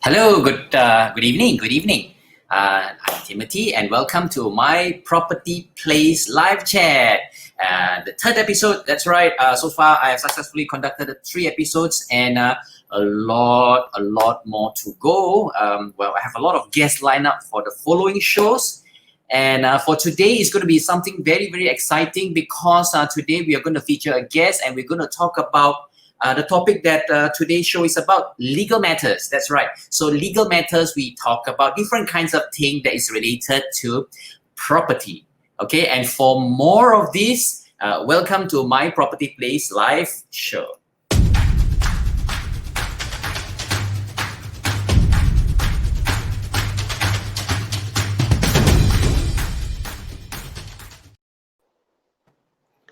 Hello, good evening. Good evening. I'm Timothy, and welcome to my Property Place live chat. The third episode. That's right. So far, I have successfully conducted 3 episodes, and a lot more to go. Well, I have a lot of guests lined up for the following shows. And for today, it's going to be something very, very exciting because today we are going to feature a guest, and we're going to talk about the topic that today's show is about: legal matters. That's right. So legal matters, we talk about different kinds of things that is related to property. Okay, and for more of this, welcome to my Property Place live show.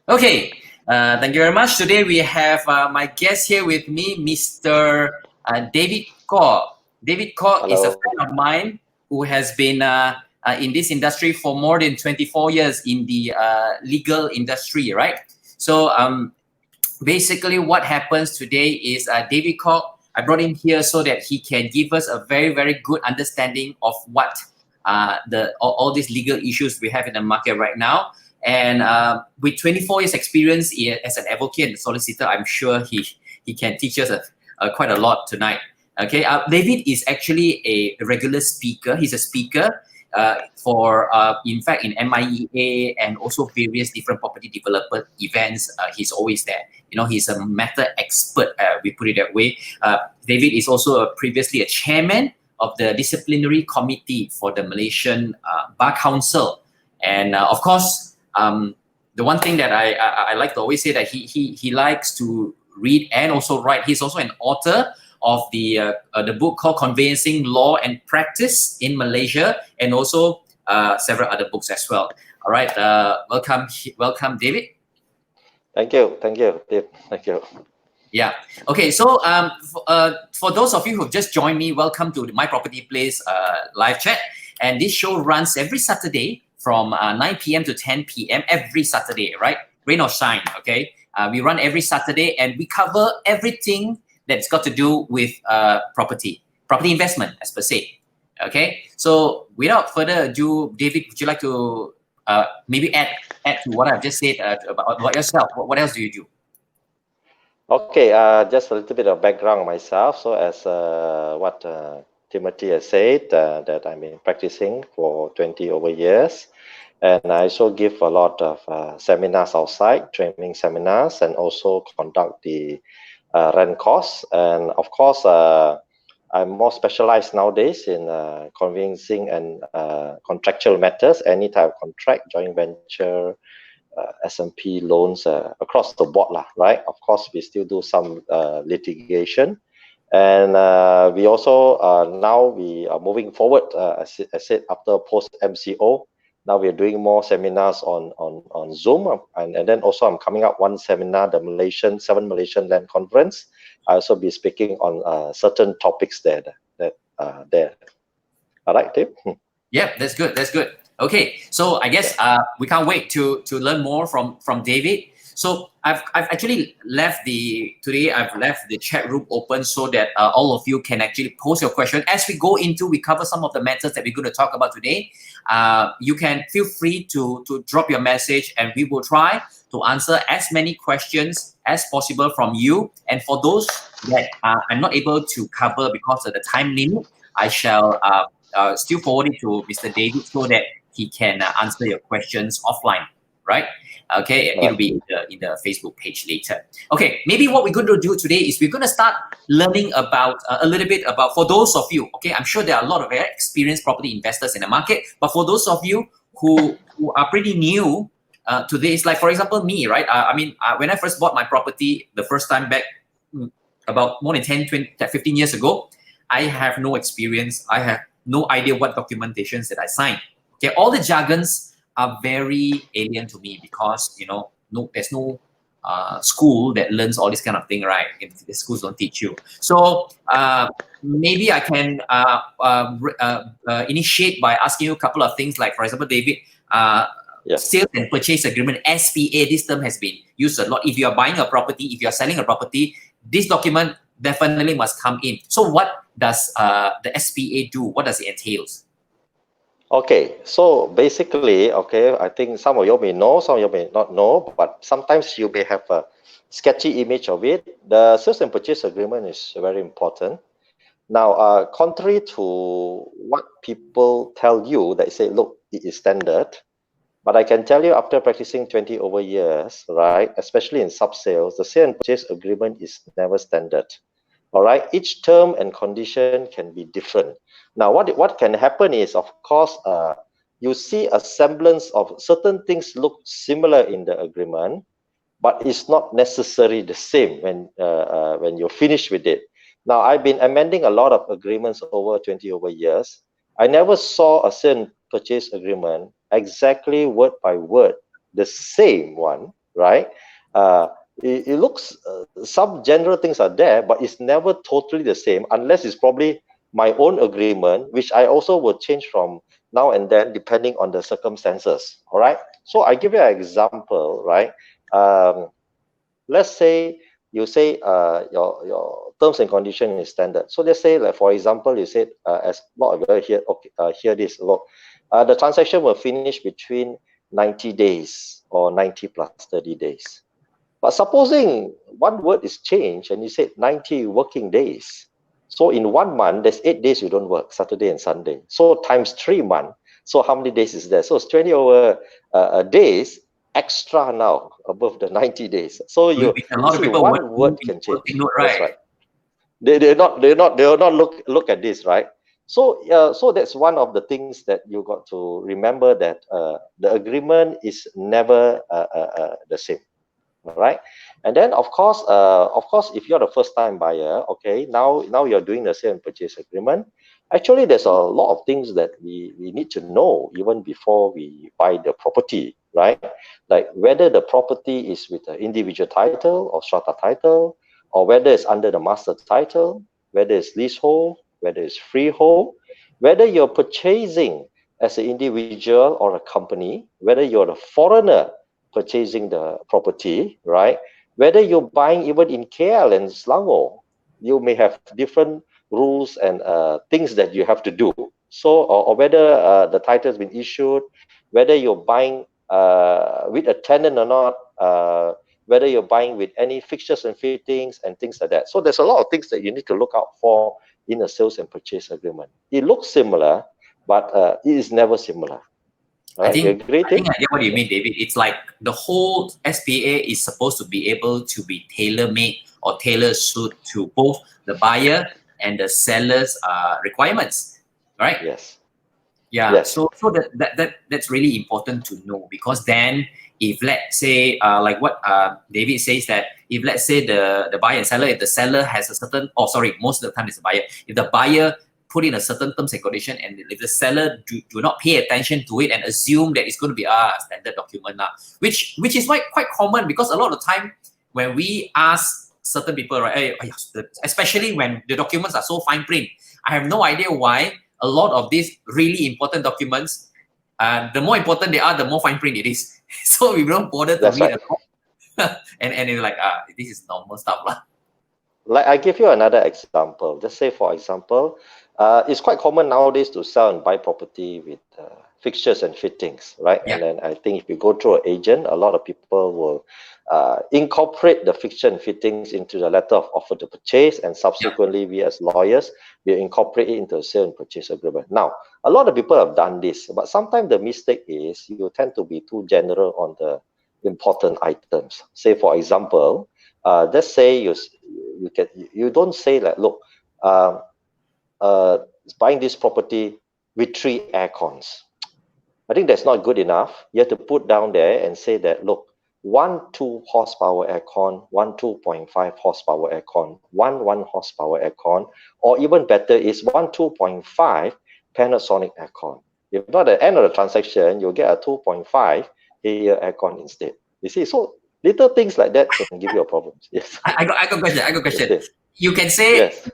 Okay. Thank you very much. Today we have my guest here with me, Mr. David Kok. David Kok is a friend of mine who has been in this industry for more than 24 years in the legal industry, right? So basically what happens today is David Kok, I brought him here so that he can give us a very, very good understanding of what all these legal issues we have in the market right now. And with 24 years experience as an advocate and solicitor, I'm sure he can teach us quite a lot tonight. Okay, David is actually a regular speaker. He's a speaker for, in fact, in MIEA and also various different property developer events. He's always there. You know, he's a matter expert, we put it that way. David is also previously a chairman of the disciplinary committee for the Malaysian Bar Council. And of course, the one thing that I like to always say that he likes to read and also write. He's also an author of the book called Conveyancing Law and Practice in Malaysia, and also several other books as well. All right, welcome, David. Thank you, Dave. Thank you. Yeah. Okay. So for those of you who've just joined me, welcome to My Property Place live chat. And this show runs every Saturday from 9 p.m. to 10 p.m. every Saturday, right? Rain or shine, okay? We run every Saturday, and we cover everything that's got to do with property investment, as per se, okay? So without further ado, David, would you like to maybe add to what I've just said about yourself? What else do you do? Okay, just a little bit of background on myself. So as what Timothy has said, that I've been practicing for 20 over years. And I also give a lot of seminars outside, training seminars, and also conduct the rent course. And of course, I'm more specialized nowadays in conveyancing and contractual matters, any type of contract, joint venture, S&P loans across the board, right? Of course, we still do some litigation. And we also, now we are moving forward, as I said, after post-MCO. Now we're doing more seminars on Zoom, and then also I'm coming up one seminar, the 7 Malaysian Land Conference. I'll also be speaking on certain topics there. All right, Dave? Yeah, that's good. That's good. Okay, so I guess we can't wait to learn more from David. So I've actually left the chat room open so that all of you can actually post your question. As we go into, we cover some of the matters that we're going to talk about today. You can feel free to drop your message, and we will try to answer as many questions as possible from you. And for those that I'm not able to cover because of the time limit, I shall still forward it to Mr. David so that he can answer your questions offline, right? Okay, it'll be in the Facebook page later. Okay, maybe what we're going to do today is we're going to start learning about a little bit about, for those of you, okay, I'm sure there are a lot of very experienced property investors in the market, but for those of you who are pretty new to this, like for example me, right? I mean, when I first bought my property the first time back about more than 10, 20, 15 years ago, I have no experience. I have no idea what documentations that I signed. Okay, all the jargons are very alien to me because, you know, there's no school that learns all this kind of thing, right? The schools don't teach you. So maybe I can initiate by asking you a couple of things, like, for example, David, sales and purchase agreement, SPA, this term has been used a lot. If you are buying a property, if you are selling a property, this document definitely must come in. So what does the SPA do? What does it entails? Okay, so basically, okay, I think some of you may know, some of you may not know, but sometimes you may have a sketchy image of it. The sales and purchase agreement is very important. Now, contrary to what people tell you, they say, look, it is standard. But I can tell you, after practicing 20 over years, right, especially in sub-sales, the sale and purchase agreement is never standard. All right, each term and condition can be different. Now, what can happen is, of course, you see a semblance of certain things look similar in the agreement, but it's not necessarily the same when you're finished with it. Now, I've been amending a lot of agreements over 20 over years. I never saw a sale and purchase agreement exactly word by word the same one, right? It looks, some general things are there, but it's never totally the same, unless it's probably my own agreement, which I also will change from now and then depending on the circumstances. All right, so I give you an example, right? Let's say you say your terms and condition is standard. So let's say, like, for example, you said, as lot of you here, okay, hear this, look, the transaction will finish between 90 days or 90 plus 30 days. But supposing one word is changed and you said 90 working days. So in 1 month, there's 8 days you don't work, Saturday and Sunday. So times 3 months. So how many days is there? So it's 20 over days extra now above the 90 days. So you A lot of see, people one word can change. note, That's right? right. They'll not look at this, right? So so that's one of the things that you got to remember, that the agreement is never the same. Right, and then of course, if you're the first time buyer, okay, now you're doing the sale and purchase agreement. Actually, there's a lot of things that we need to know even before we buy the property, right? Like whether the property is with an individual title or strata title, or whether it's under the master title, whether it's leasehold, whether it's freehold, whether you're purchasing as an individual or a company, whether you're a foreigner purchasing the property, right? Whether you're buying even in KL and Selangor, you may have different rules and things that you have to do. So, or whether the title has been issued, whether you're buying with a tenant or not, whether you're buying with any fixtures and fittings and things like that. So there's a lot of things that you need to look out for in a sales and purchase agreement. It looks similar, but it is never similar. Right? I think I get what you Yeah. mean, David. It's like the whole SPA is supposed to be able to be tailor-made or tailor-suited to both the buyer and the seller's requirements, right? Yes. Yeah. Yes. So that's really important to know, because then if let's say like what David says, that if let's say the buyer and seller, if the seller has a certain, most of the time it's the buyer, if the buyer put in a certain terms and condition, and if the seller do not pay attention to it and assume that it's going to be a standard document now, which is quite common, because a lot of the time when we ask certain people, right, especially when the documents are so fine print, I have no idea why a lot of these really important documents, the more important they are, the more fine print it is. So we don't bother to read right. and it's like, this is normal stuff lah. Like, I give you another example. Just say, for example, it's quite common nowadays to sell and buy property with fixtures and fittings, right? Yeah. And then I think if you go through an agent, a lot of people will incorporate the fixture and fittings into the letter of offer to purchase, and subsequently we as lawyers, we incorporate it into a sale and purchase agreement. Now, a lot of people have done this, but sometimes the mistake is you tend to be too general on the important items. Say, for example, let's say you don't say that, look, buying this property with 3 air cons. I think that's not good enough. You have to put down there and say that, look, 1 2 horsepower aircon, 1 2.5 horsepower aircon, 1 horsepower aircon, or even better is 1 2.5 Panasonic aircon. If not, at the end of the transaction, you'll get a 2.5 AIA aircon instead. You see, so little things like that can give you a problem. Yes. I got a question. Yes. You can say Yes.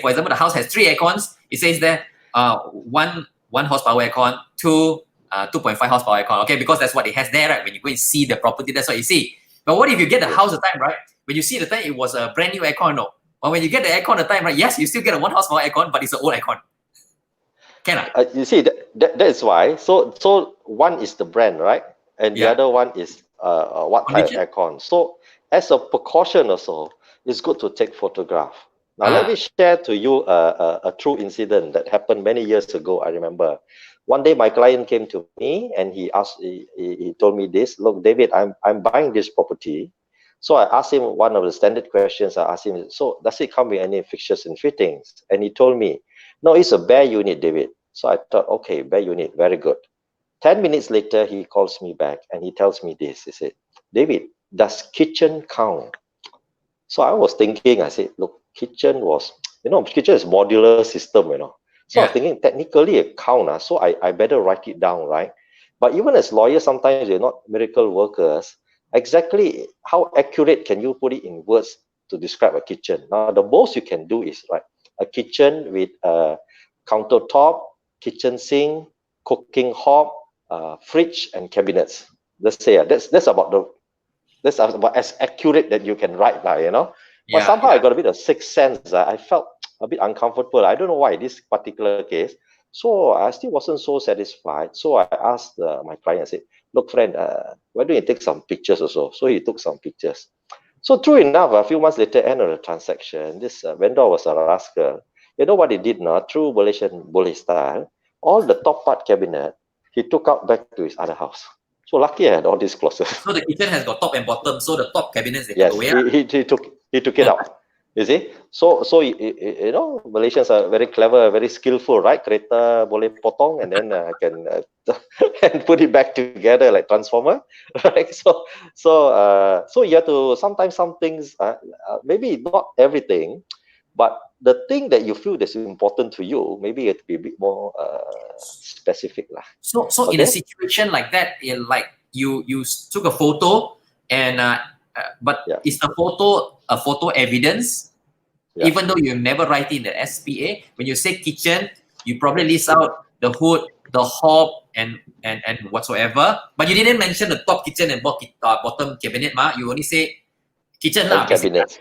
for example, the house has 3 aircons. It says there, 1 horsepower aircon, 2.5 horsepower aircon. Okay, because that's what it has there, right? When you go and see the property, that's what you see. But what if you get the house the time, right? When you see the time, it was a brand new aircon, no? But when you get the aircon the time, right? Yes, you still get a 1 horsepower aircon, but it's an old aircon. Can I? You see, that is why. So one is the brand, right? And the Yeah. other one is what type of Condition? aircon. So as a precaution also, it's good to take photograph. Now let me share to you a true incident that happened many years ago. I remember. One day my client came to me and he told me this. Look, David, I'm buying this property. So I asked him one of the standard questions. I asked him, so does it come with any fixtures and fittings? And he told me, no, it's a bare unit, David. So I thought, okay, bare unit, very good. 10 minutes later, he calls me back and he tells me this. He said, David, does kitchen count? So I was thinking, I said, look, kitchen is modular system, So I was thinking, technically it count, so I better write it down, right? But even as lawyers, sometimes we're not miracle workers. Exactly how accurate can you put it in words to describe a kitchen? Now, the most you can do is, right, a kitchen with a countertop, kitchen sink, cooking hob, fridge, and cabinets. Let's say that's about as accurate that you can write, But somehow I got a bit of sixth sense. I felt a bit uncomfortable. I don't know why this particular case. So I still wasn't so satisfied. So I asked my client, I said, look, friend, why don't you take some pictures also? So he took some pictures. So true enough, a few months later, end of the transaction, this vendor was a rascal. You know what he did now? True Malaysian bully style. All the top part cabinet, he took out back to his other house. So lucky I had all these closets. So the kitchen has got top and bottom. So the top cabinets they Yes, took away. he took it out. You see, so Malaysians are very clever, very skillful, right? Kereta boleh potong and then can and put it back together like transformer, right? So you have to sometimes some things, maybe not everything, but the thing that you feel that's important to you, maybe you have to be a bit more specific, lah. So in a situation like that, like you took a photo and but is the photo a photo evidence? Even though you never write in the SPA, when you say kitchen, you probably list out the hood, the hob, and whatsoever. But you didn't mention the top kitchen and bottom cabinet, ma. You only say kitchen lah. Cabinets,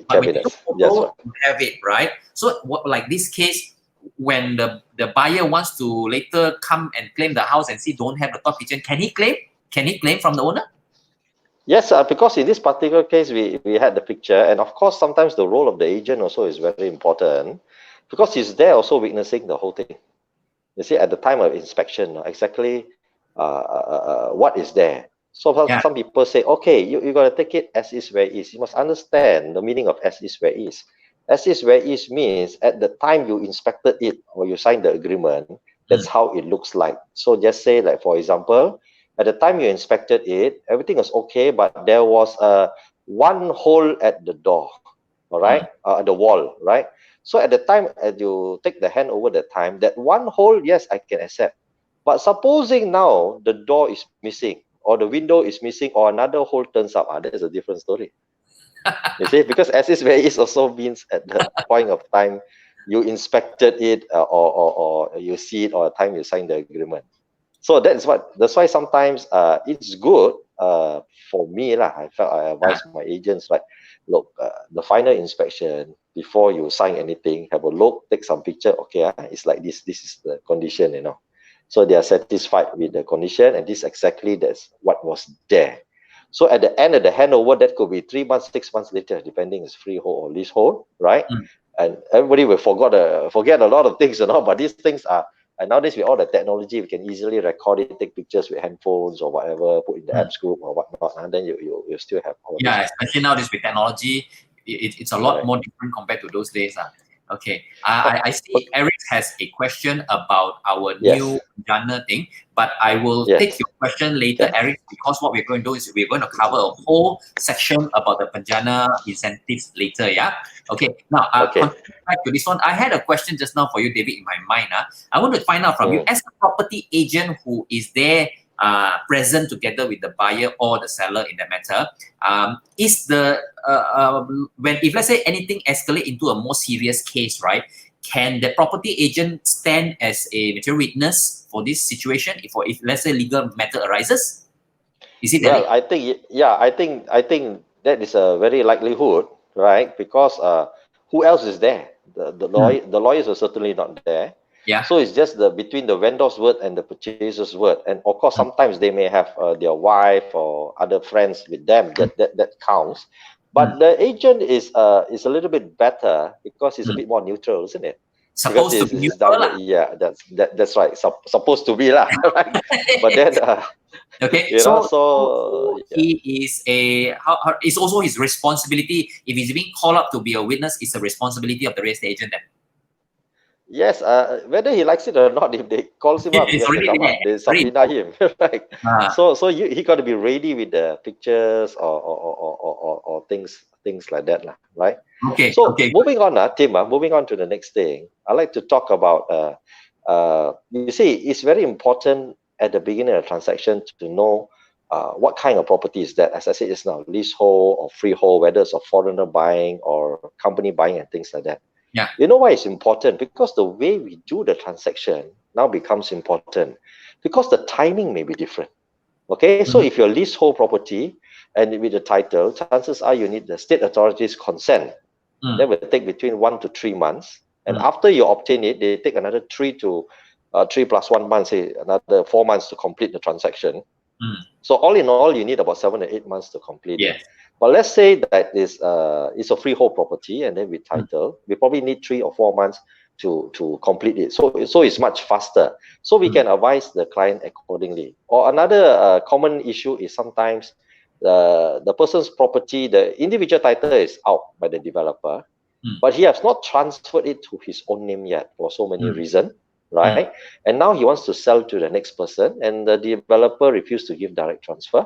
But when you took photo, you have it, right? So like this case, when the buyer wants to later come and claim the house and see don't have the top kitchen, can he claim? Can he claim from the owner? Yes, because in this particular case, we had the picture, and of course, sometimes the role of the agent also is very important because he's there also witnessing the whole thing. You see, at the time of inspection, exactly what is there. So some people say, okay, you got to take it as is where is. You must understand the meaning of as is where is. As is where is means at the time you inspected it or you signed the agreement, that's how it looks like. So just say, like, for example, at the time you inspected it, everything was okay, but there was one hole at the door, all right, at the wall, right? So at the time, as you take the hand over the time, that one hole, yes, I can accept. But supposing now the door is missing, or the window is missing, or another hole turns up, that is a different story. You see, because as is where is also means at the point of time you inspected it, or you see it, or the time you sign the agreement. So that's why sometimes it's good for me lah. I advise my agents, like, look, the final inspection before you sign anything, have a look, take some picture. Okay, it's like this. This is the condition, So they are satisfied with the condition, and that's what was there. So at the end of the handover, that could be 3 months, 6 months later, depending is freehold or leasehold, right? And everybody will forget a lot of things, But these things are. And nowadays, with all the technology, we can easily record it, take pictures with handphones or whatever, put in the apps group or whatnot, and then you still have all this. Especially nowadays with technology, it's a lot more different compared to those days. Okay, I see Eric has a question about our new Jana thing, but I will take your question later, Eric, because what we're going to do is we're going to cover a whole section about the Penjana incentives later, Okay, now back to this one. I had a question just now for you, David, in my mind. I want to find out from you, as a property agent who is there present together with the buyer or the seller in the matter, is the if let's say anything escalate into a more serious case, right? Can the property agent stand as a material witness for this situation if let's say legal matter arises? Is it? Well, I think that is a very likelihood. right? Because who else is there? The lawyers are certainly not there. Yeah. So it's just between the vendor's word and the purchaser's word. And of course, sometimes they may have their wife or other friends with them. That counts. But the agent is a little bit better because he's a bit more neutral, isn't it? Supposed to Because be it's neutral down. Yeah, that's right. Supposed to be lah. Right? But then. Okay, You know, so yeah. he is it's also his responsibility. If he's being called up to be a witness, it's a responsibility of the real estate agent then. Yes, whether he likes it or not, if they calls him up, he It's has to already come there. up. They subpoena him, right? Ah. So he got to be ready with the pictures or things like that, lah, right? Okay, So okay. moving on, Tim, moving on to the next thing, I'd like to talk about. You see, it's very important at the beginning of the transaction to know what kind of property is that. As I said just now, leasehold or freehold, whether it's a foreigner buying or company buying and things like that. Yeah. You know why it's important? Because the way we do the transaction now becomes important because the timing may be different. Okay, so if you're leasehold property and with the title, chances are you need the state authorities' consent. That will take between 1 to 3 months. And after you obtain it, they take another 3 plus 1 month, say another 4 months to complete the transaction. So all in all, you need about 7 to 8 months to complete it. But let's say that it's a freehold property, and then with title, we probably need 3 or 4 months to complete it. So it's much faster. So we can advise the client accordingly. Or another common issue is sometimes the person's property, the individual title is out by the developer, but he has not transferred it to his own name yet for so many reasons, right? And now he wants to sell to the next person, and the developer refused to give direct transfer.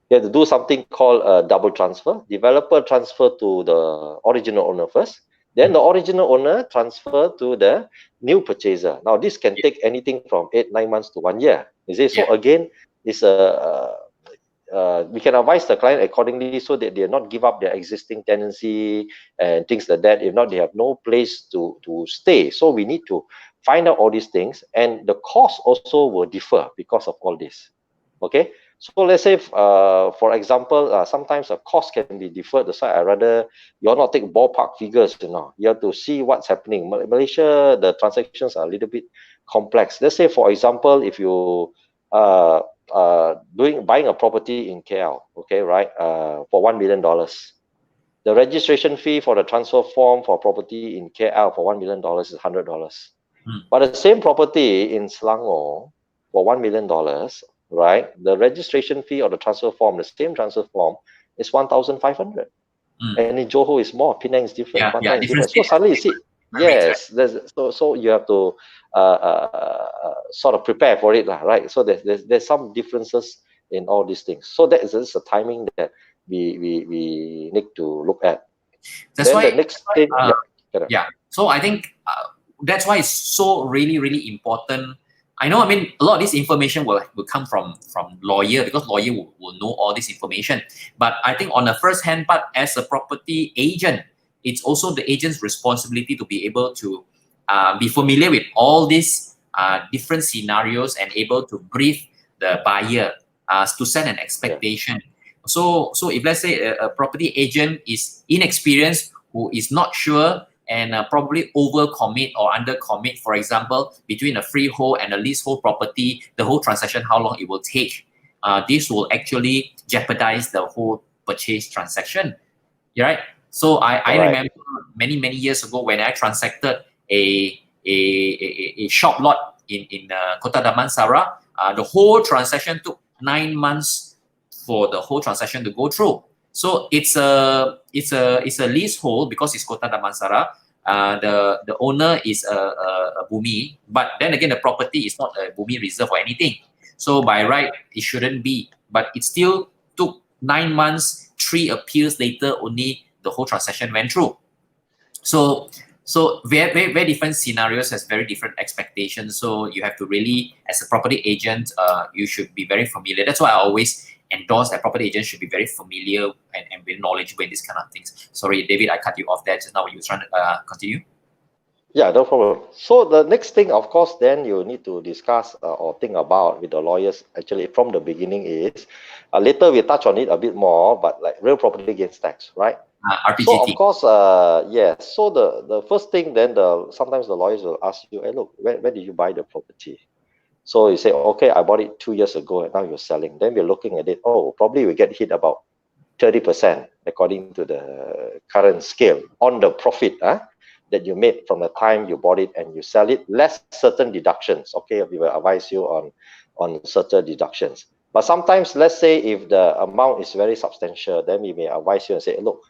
You have to do something called a double transfer. Developer transfer to the original owner first, then the original owner transfer to the new purchaser. Now this can take anything from 8-9 months to 1 year. You see, so again, it's we can advise the client accordingly so that they not give up their existing tenancy and things like that. If not, they have no place to stay. So we need to find out all these things, and the cost also will differ because of all this. Okay, so let's say for example, sometimes a cost can be deferred. That's why I rather you're not take ballpark figures. You have to see what's happening. Malaysia, the transactions are a little bit complex. Let's say for example, if you buying a property in KL, okay, right, for $1 million. The registration fee for the transfer form for property in KL for $1 million is $100. But the same property in Selangor for $1 million, right, the registration fee or the transfer form, the same transfer form is 1,500. And in Johor is more, Penang is different, Kuantan is different. So suddenly you see, yes, so you have to sort of prepare for it, right? So there's some differences in all these things. So that is a timing that we need to look at. That's then why the next thing, So I think that's why it's so really important. I know, I mean, a lot of this information will come from lawyer, because lawyer will know all this information. But I think on the first hand part, as a property agent, it's also the agent's responsibility to be able to be familiar with all these different scenarios and able to brief the buyer to set an expectation. So if let's say a property agent is inexperienced, who is not sure, and probably overcommit or undercommit, for example, between a freehold and a leasehold property, the whole transaction, how long it will take. This will actually jeopardize the whole purchase transaction, right? So I remember many years ago when I transacted a shop lot in Kota Damansara. The whole transaction took 9 months for the whole transaction to go through. So it's a leasehold because it's Kota Damansara. The owner is a Bumi, but then again the property is not a Bumi reserve or anything. So by right it shouldn't be, but it still took 9 months. 3 appeals later, only the whole transaction went through. So very different scenarios has very different expectations. So you have to really, as a property agent, you should be very familiar. That's why I always endorse that property agents should be very familiar and very knowledgeable in these kind of things. Sorry, David, I cut you off there just now. You were trying to continue? Yeah, no problem. So the next thing, of course, then you need to discuss or think about with the lawyers actually from the beginning is, later we touch on it a bit more, but like real property gains tax, right? So of RPGT. course, yes. So the first thing then sometimes the lawyers will ask you, hey, look, where did you buy the property? So you say, okay, I bought it 2 years ago and now you're selling. Then we're looking at it. Oh, probably we get hit about 30% according to the current scale on the profit that you made from the time you bought it and you sell it, less certain deductions. Okay, we will advise you on certain deductions. But sometimes, let's say if the amount is very substantial, then we may advise you and say, look,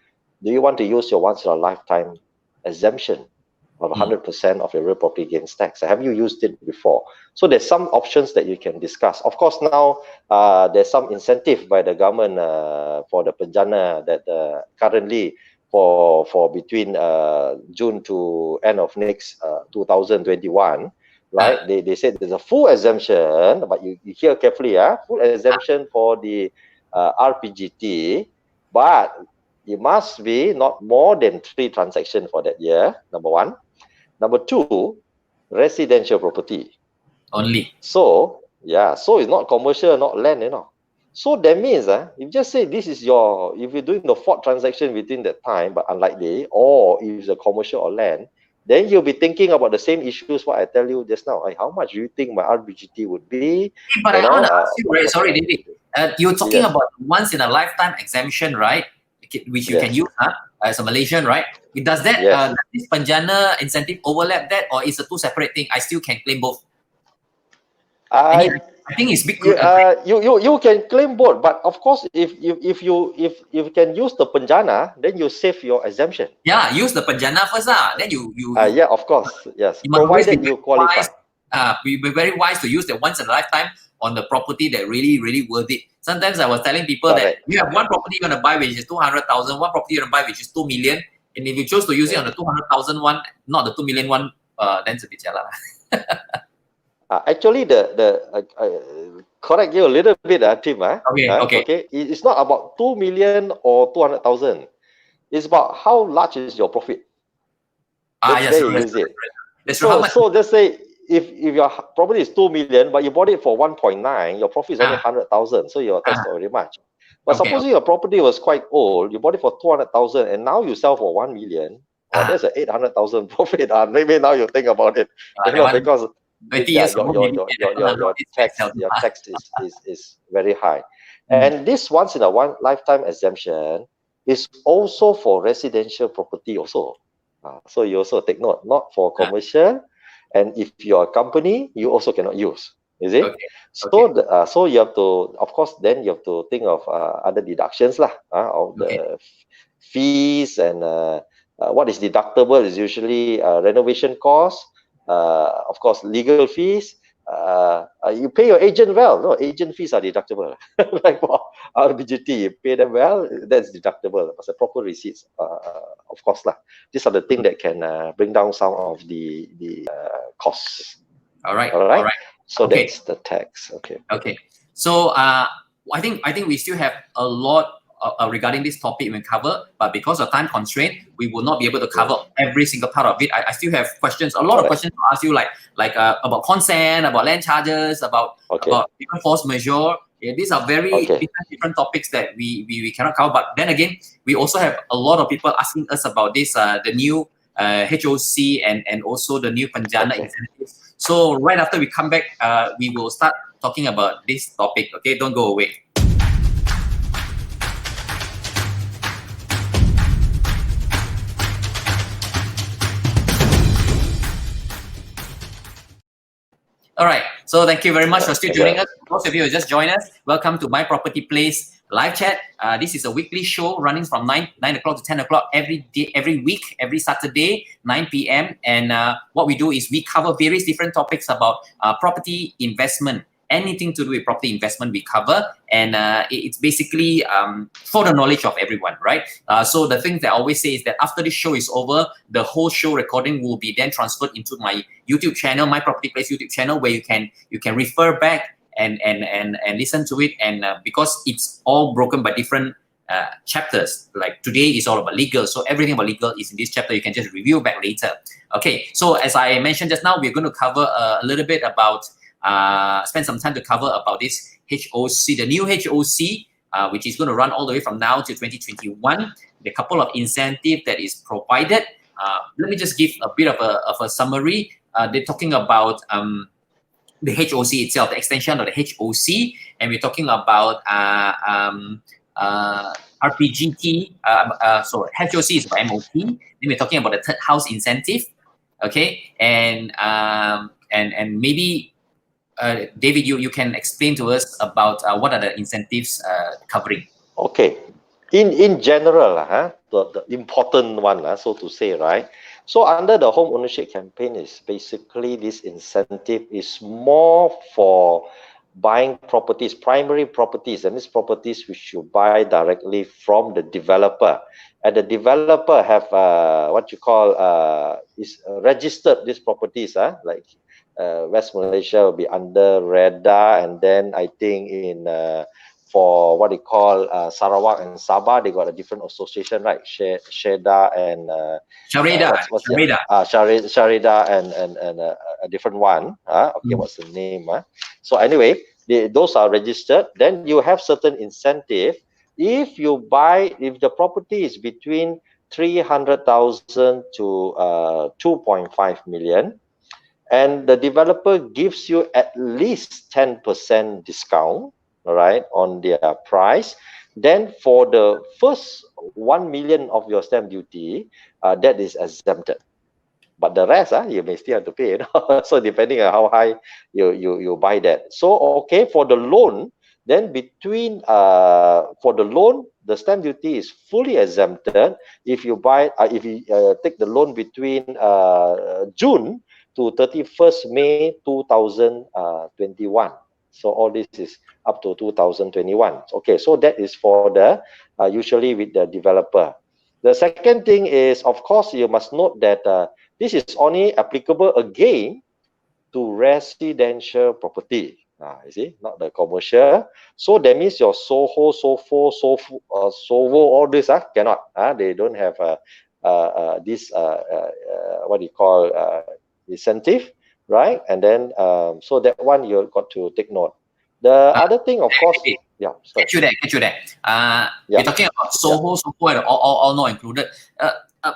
do you want to use your once in a lifetime exemption of 100% of your real property gains tax? Have you used it before? So there's some options that you can discuss. Of course, now there's some incentive by the government for the penjana that currently for between June to end of next 2021, right? They said there's a full exemption, but you hear carefully, full exemption for the RPGT, but it must be not more than 3 transactions for that year, number one. Number two, residential property. Only. So, yeah, so it's not commercial, not land, So that means, if just say this is if you're doing the 4th transaction within that time, but unlikely, or if it's a commercial or land, then you'll be thinking about the same issues what I tell you just now. Like, how much do you think my RBGT would be? But I want to ask you, right? Sorry, David. You're talking Yes. about once in a lifetime exemption, right? Which you can use as a Malaysian, right? Does that does this penjana incentive overlap that, or is it two separate things? I still can claim both. I think it's big. You can claim both, but of course, if you can use the penjana, then you save your exemption. Yeah, use the penjana first, then you yeah, of course, yes. You must Provided you qualify. Be very wise to use the once in a lifetime on the property that really worth it. Sometimes I was telling people that you have one property you're gonna buy which is 200,000, one property you're gonna buy which is 2 million, and if you chose to use it on the 200,000 one, not the 2 million one, then it's a bit jala. Actually, correct you a little bit, Tim. Okay. It's not about 2 million or 200,000. It's about how large is your profit. That's where you use it. So let's say if your property is 2 million, but you bought it for 1.9, your profit is only 100,000. So that's not very much. But supposing your property was quite old, you bought it for 200,000, and now you sell for 1 million. That's an 800,000 profit. Maybe now you think about it, because 20 years your tax is very high. And this once in a lifetime exemption is also for residential property also. So you also take note, not for commercial, and if you're a company, you also cannot use. Is it? So you have to, of course, then you have to think of other deductions of the fees, and what is deductible is usually renovation costs. Of course, legal fees. You pay your agent well. No, agent fees are deductible. Like for RBGT, you pay them well, that's deductible. It's a proper receipts, of course. These are the things that can bring down some of the costs. All right. So that's the tax. Okay. So I think we still have a lot regarding this topic we cover, but because of time constraint, we will not be able to cover every single part of it. I still have questions, a lot of questions to ask you, like about consent, about land charges, about different force majeure. These are very different topics that we cannot cover. But then again, we also have a lot of people asking us about this, the new HOC and also the new penjana incentives. So right after we come back, we will start talking about this topic. Okay, don't go away. All right, so thank you very much for still joining us. Most of you who just joined us, welcome to My Property Place live chat. This is a weekly show running from 9 o'clock to 10 o'clock every day, every week, every Saturday, 9 p.m. And what we do is we cover various different topics about property investment. Anything to do with property investment we cover, and it's basically for the knowledge of everyone, right? So the thing that I always say is that after this show is over, the whole show recording will be then transferred into my YouTube channel, My Property Place YouTube channel, where you can refer back and listen to it. And because it's all broken by different chapters. Like today is all about legal, so everything about legal is in this chapter. You can just review back later. Okay, so as I mentioned just now, we're going to cover a little bit about, spend some time to cover about this HOC, the new HOC, which is going to run all the way from now to 2021. The couple of incentives that is provided. Let me just give a bit of a summary. They're talking about the HOC itself, the extension of the HOC, and we're talking about RPGT. So HOC is for MOT. Then we're talking about the third house incentive. Okay, and maybe David, you can explain to us about what are the incentives covering. Okay, in general, the important one, so to say, right? So under the home ownership campaign is basically this incentive is more for buying properties, primary properties, and these properties which you buy directly from the developer. And the developer have what you call is registered these properties, like West Malaysia will be under REDA, and then I think in for what they call Sarawak and Sabah, they got a different association, right? Sharida and Sharida. Sharida and a different one. Okay, what's the name? So anyway, those are registered. Then you have certain incentive. If you buy, if the property is between 300,000 to 2.5 million, and the developer gives you at least 10% discount, all right, on their price, then for the first 1 million of your stamp duty, that is exempted. But the rest, you may still have to pay. So depending on how high you buy that. So okay, for the loan, then between for the loan, the stamp duty is fully exempted if you buy if you take the loan between June to 31st May 2021. So all this is up to 2021. Okay, so that is for the usually with the developer. The second thing is, of course, you must note that this is only applicable again to residential property. You see, not the commercial. So that means your Soho, Sofo, Sovo, all this cannot. They don't have this what do you call incentive, right? And then so that one you got to take note. The other thing, of course, yeah. Sorry. Get you there. We're talking about Soho, Soho, and all not included. I've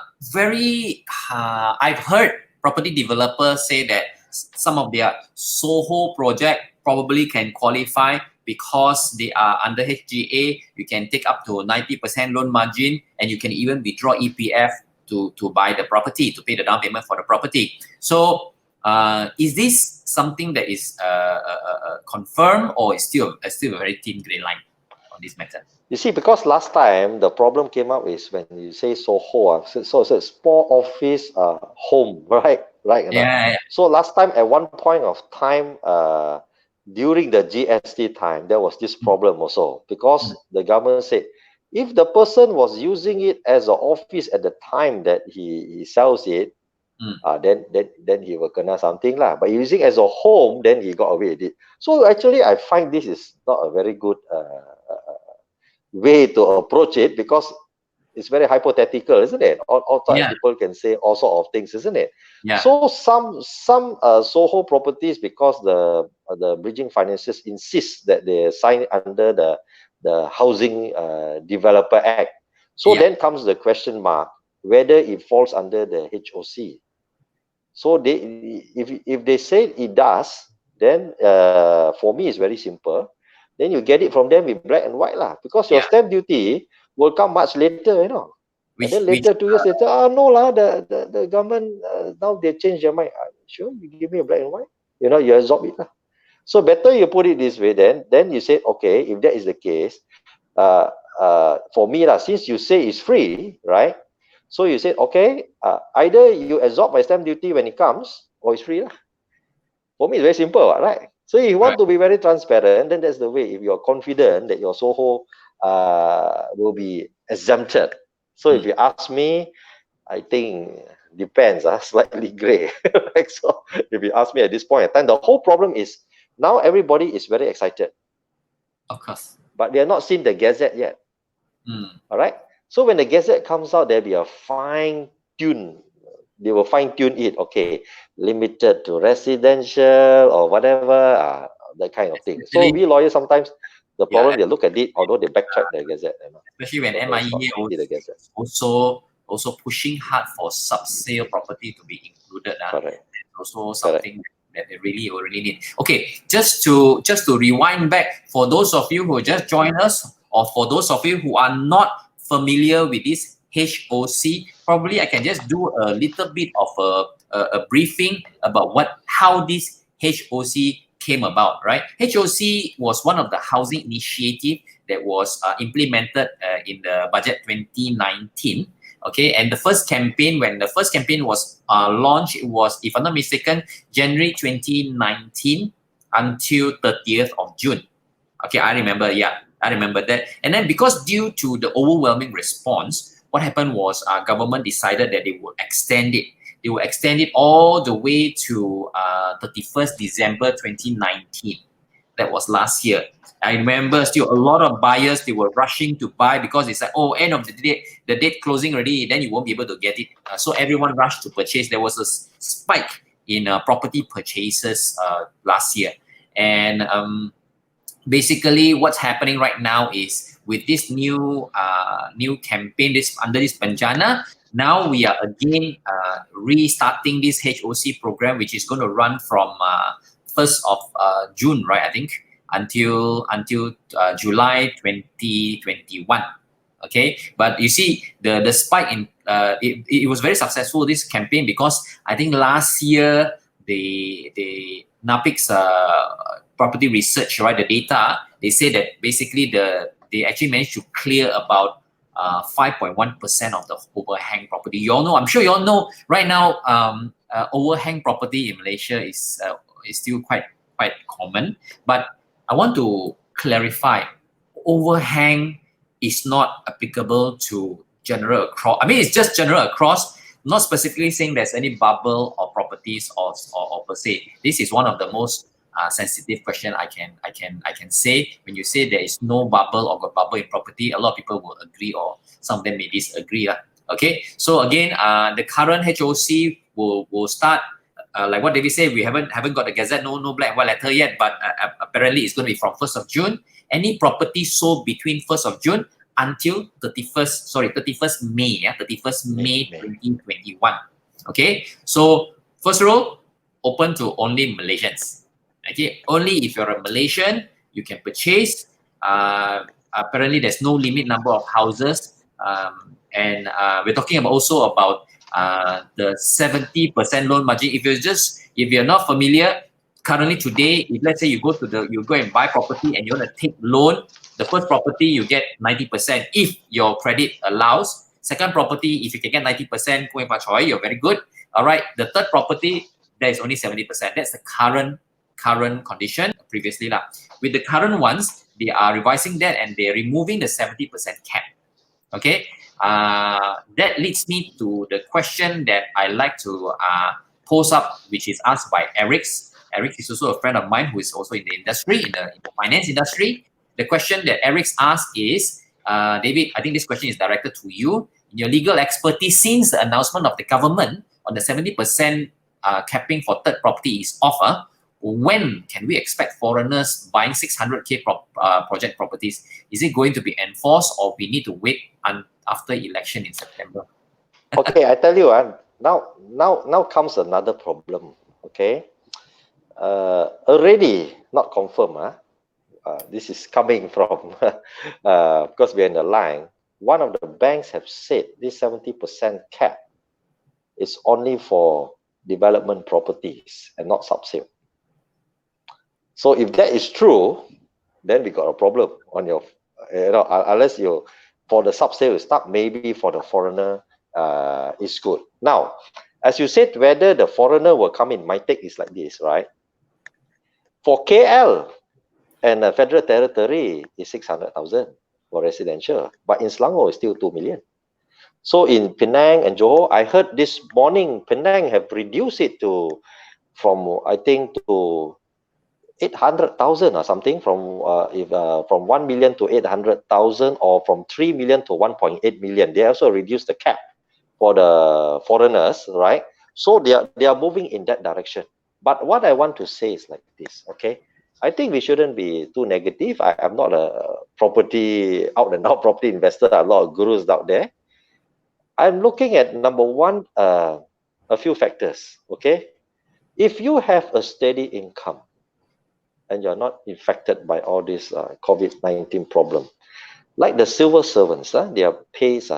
heard property developers say that some of their Soho project probably can qualify because they are under HGA. You can take up to 90% loan margin, and you can even withdraw EPF to buy the property, to pay the down payment for the property. So is this something that is confirmed, or is still a very thin grey line on this matter? You see, because last time the problem came up is when you say Soho, so it's small office home, right? Yeah. So last time, at one point of time, during the GST time, there was this problem also, because the government said if the person was using it as an office at the time that he sells it, then he will kena something lah. But using as a home, then he got away with it. So actually, I find this is not a very good way to approach it, because it's very hypothetical, isn't it? All people can say all sort of things, isn't it? Yeah. So some Soho properties, because the bridging financiers insist that they sign under the Housing Developer Act. So then comes the question mark whether it falls under the HOC. So if they say it does, then for me it's very simple. Then you get it from them with black and white lah, because your stamp duty will come much later, and then later 2 years later, no lah, the government now they change their mind. Sure, you give me a black and white, you absorb it lah. So better you put it this way. Then you say, okay, if that is the case, for me lah, since you say it's free, right? So you said, okay, either you absorb my stamp duty when it comes, or it's free lah. For me, it's very simple, right? So if you want to be very transparent, then that's the way. If you're confident that your Soho will be exempted. So if you ask me, I think depends, slightly grey. So if you ask me at this point in time, the whole problem is now everybody is very excited. Of course. But they are not seen the Gazette yet. All right. So when the Gazette comes out, there'll be a fine tune. They will fine tune it. Okay, limited to residential or whatever, that kind of thing. So we lawyers sometimes the Yeah, problem they look at it, although they backtrack the Gazette. especially when So it's not MIEA really the Gazette. also pushing hard for sub-sale property to be included. Correct. It's also something that they really need. Okay, just to rewind back, for those of you who just joined us, or for those of you who are not familiar with this HOC, probably I can just do a little bit of a briefing about how this HOC came about, right? HOC was one of the housing initiative that was implemented in the budget 2019. Okay, and the first campaign, when the first campaign was launched, it was, if I'm not mistaken, January 2019 until 30th of June. Okay, I remember that. And then because due to the overwhelming response, what happened was government decided that they would extend it. They will extend it all the way to 31st December 2019. That was last year. I remember still a lot of buyers, they were rushing to buy because it's like, oh, end of the date closing already, then you won't be able to get it. So everyone rushed to purchase. There was a spike in property purchases last year. And basically what's happening right now is with this new campaign, under this Penjana, now we are again restarting this HOC program, which is going to run from 1st of June, right? I think until July 2021. Okay, but you see the spike in it was very successful, this campaign, because I think last year the NAPIC's property research, right, the data, they say that basically they actually managed to clear about 5.1% of the overhang property. You all know, I'm sure you all know right now, overhang property in Malaysia is still quite common. But I want to clarify, overhang is not applicable to general across. I mean, it's just general across, not specifically saying there's any bubble or properties or per se. This is one of the most sensitive question I can say. When you say there is no bubble or got bubble in property, a lot of people will agree, or some of them may disagree. Okay, so again, the current HOC will start. Like what David said, we haven't got the Gazette, no black and white letter yet, but apparently it's going to be from 1st of June. Any property sold between 1st of June until 31st May, 31st May 2021. Okay, so first rule, open to only Malaysians. Okay, only if you're a Malaysian, you can purchase. Apparently, there's no limit number of houses, and we're talking also about the 70% loan margin. If you're not familiar, currently today, if let's say you go and buy property and you want to take loan, the first property you get 90% if your credit allows. Second property, if you can get 90%, you're very good. All right, the third property, there is only 70%. That's the current condition previously. With the current ones, they are revising that and they're removing the 70% cap. Okay, that leads me to the question that I like to pose up, which is asked by Eric. Eric is also a friend of mine who is also in the industry, in the finance industry. The question that Eric asked is, David, I think this question is directed to you. In your legal expertise, since the announcement of the government on the 70% capping for third property is offer, when can we expect foreigners buying 600k project properties? Is it going to be enforced, or we need to wait after election in September? Okay, I tell you, now comes another problem. Okay, already not confirmed. This is coming from because we're in the line. One of the banks have said this 70% cap is only for development properties and not sub-sale. So if that is true, then we got a problem on your, unless you, for the sub-sale is stuck, maybe for the foreigner is good. Now, as you said, whether the foreigner will come in, my take is like this, right? For KL and the Federal Territory is 600,000 for residential, but in Selangor is still 2 million. So in Penang and Johor, I heard this morning, Penang have reduced it from, I think, to 800,000 or something, from from 1 million to 800,000, or from 3 million to 1.8 million. They also reduced the cap for the foreigners, right? So they are moving in that direction. But what I want to say is like this, okay? I think we shouldn't be too negative. I'm not a property out and out property investor. There are a lot of gurus out there. I'm looking at number one, a few factors, okay? If you have a steady income and you're not infected by all this COVID-19 problem, like the civil servants, their pay is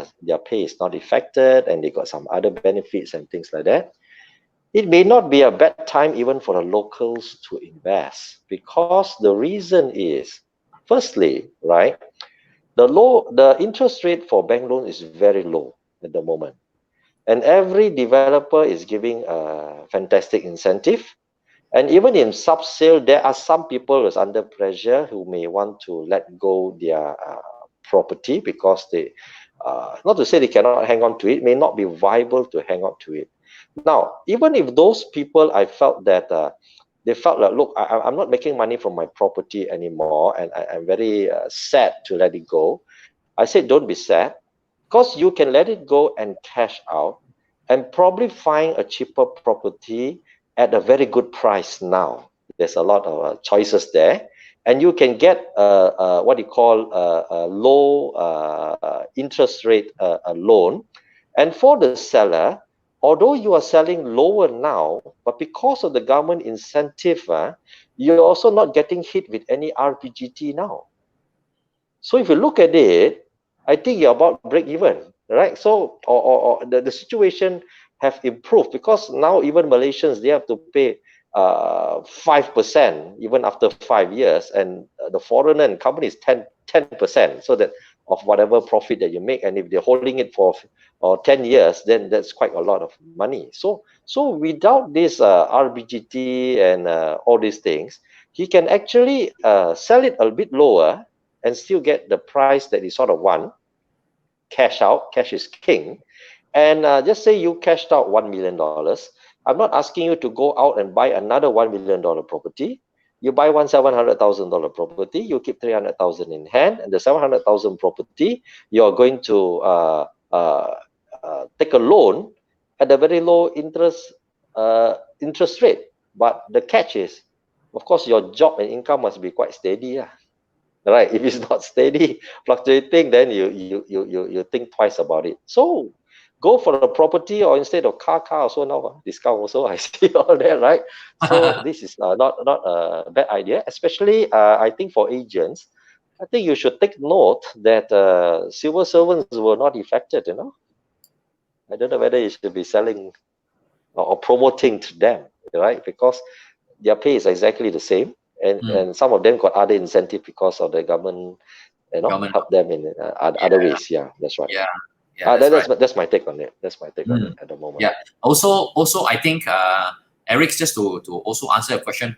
not affected, and they got some other benefits and things like that. It may not be a bad time even for the locals to invest, because the reason is, firstly, right, the interest rate for bank loan is very low at the moment, and every developer is giving a fantastic incentive. And even in sub-sale, there are some people who's under pressure who may want to let go their property, because they, not to say they cannot hang on to it, may not be viable to hang on to it. Now, even if those people, I felt that they felt like, look, I'm not making money from my property anymore, and I'm very sad to let it go. I said, don't be sad, because you can let it go and cash out and probably find a cheaper property at a very good price now. There's a lot of choices there, and you can get what you call a low interest rate loan. And for the seller, although you are selling lower now, but because of the government incentive, you're also not getting hit with any RPGT now. So if you look at it, I think you're about break even, right? So, or the situation have improved, because now even Malaysians, they have to pay 5% even after 5 years, and the foreigner and companies 10%, so that of whatever profit that you make. And if they're holding it for 10 years, then that's quite a lot of money. So without this RBGT and all these things, he can actually sell it a bit lower and still get the price that he sort of want. Cash out, cash is king. And just say you cashed out $1 million. I'm not asking you to go out and buy another $1 million property. You buy one $700,000 property, you keep 300,000 in hand, and the 700,000 property, you're going to take a loan at a very low interest rate. But the catch is, of course, your job and income must be quite steady, right? If it's not steady, fluctuating, then you think twice about it. So go for a property, or instead of car also now, discount also, I see all that, right? So this is not a bad idea, especially I think for agents. I think you should take note that civil servants were not affected, I don't know whether you should be selling or promoting to them, right? Because their pay is exactly the same, and some of them got other incentive because of the government, help them in other ways. Yeah, that's right. That's my take on it. That's my take on it at the moment. Yeah. Also, I think Eric, just to also answer a question,